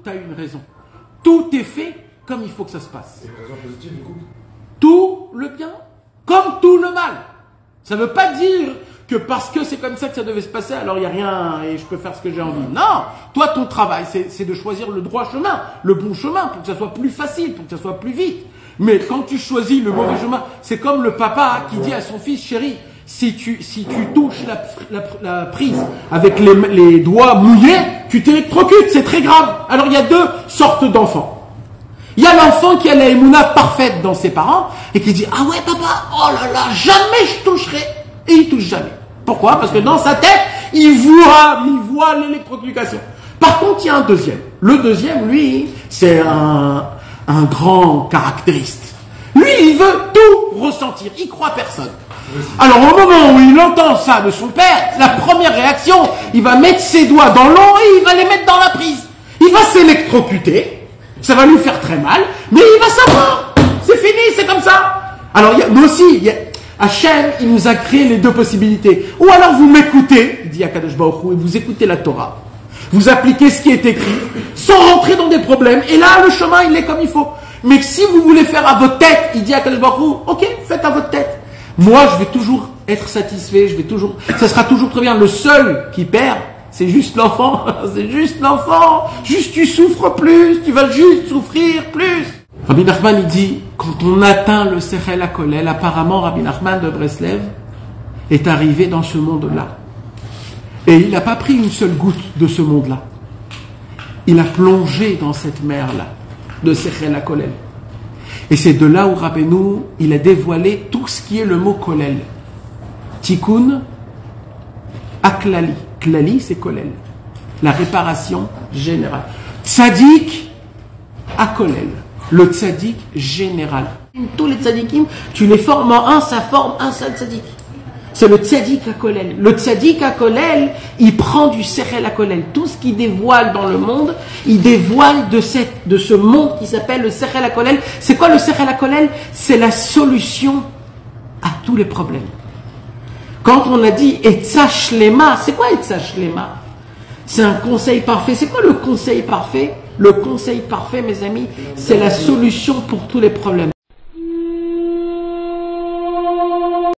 tu as une raison. Tout est fait comme il faut que ça se passe. Et raison positive, du coup? Tout le bien, comme tout le mal. Ça ne veut pas dire que parce que c'est comme ça que ça devait se passer, alors il n'y a rien et je peux faire ce que j'ai envie. Non, toi ton travail c'est de choisir le droit chemin, le bon chemin pour que ça soit plus facile, pour que ça soit plus vite. Mais quand tu choisis le mauvais chemin, c'est comme le papa qui dit à son fils, chéri, si tu touches la prise avec les doigts mouillés, tu t'électrocutes, c'est très grave. Alors il y a deux sortes d'enfants. Il y a l'enfant qui a la émouna parfaite dans ses parents et qui dit « Ah ouais papa, oh là là, jamais je toucherai !» Et il touche jamais. Pourquoi? Parce que dans sa tête, il voit l'électrocution. Par contre, il y a un deuxième. Le deuxième, lui, c'est un grand caractériste. Lui, il veut tout ressentir. Il croit personne. Alors au moment où il entend ça de son père, la première réaction, il va mettre ses doigts dans l'eau et il va les mettre dans la prise. Il va s'électrocuter. Ça va lui faire très mal, mais il va savoir. C'est fini, c'est comme ça. Alors, nous aussi, Hachem, il nous a créé les deux possibilités. Ou alors vous m'écoutez, dit Akadosh Baruch Hu, et vous écoutez la Torah. Vous appliquez ce qui est écrit, sans rentrer dans des problèmes. Et là, le chemin, il est comme il faut. Mais si vous voulez faire à votre tête, il dit Akadosh Baruch Hu, ok, faites à votre tête. Moi, je vais toujours être satisfait, ça sera toujours très bien. Le seul qui perd, c'est juste l'enfant, c'est juste l'enfant. Juste tu souffres plus, tu vas juste souffrir plus. Rabbi Nachman, il dit, quand on atteint le Sechel HaKolel, apparemment Rabbi Nachman de Breslev est arrivé dans ce monde-là. Et il n'a pas pris une seule goutte de ce monde-là. Il a plongé dans cette mer-là, de Sechel HaKolel. Et c'est de là où Rabbeinu, il a dévoilé tout ce qui est le mot Kolel. Tikkun, Aklali. Klali, c'est Kolel. La réparation générale. Tzadik, Akolel. Le tzadik général. Tous les tzadikim, tu les formes en un, ça forme un seul tzadik. C'est le tzadik Akolel. Le tzadik Akolel, il prend du Sechel HaKolel. Tout ce qu'il dévoile dans le monde, il dévoile de ce monde qui s'appelle le Sechel HaKolel. C'est quoi le Sechel HaKolel? C'est la solution à tous les problèmes. Quand on a dit Etza Shlema, c'est quoi Etza Shlema? C'est un conseil parfait. C'est quoi le conseil parfait? Le conseil parfait, mes amis, c'est la solution pour tous les problèmes.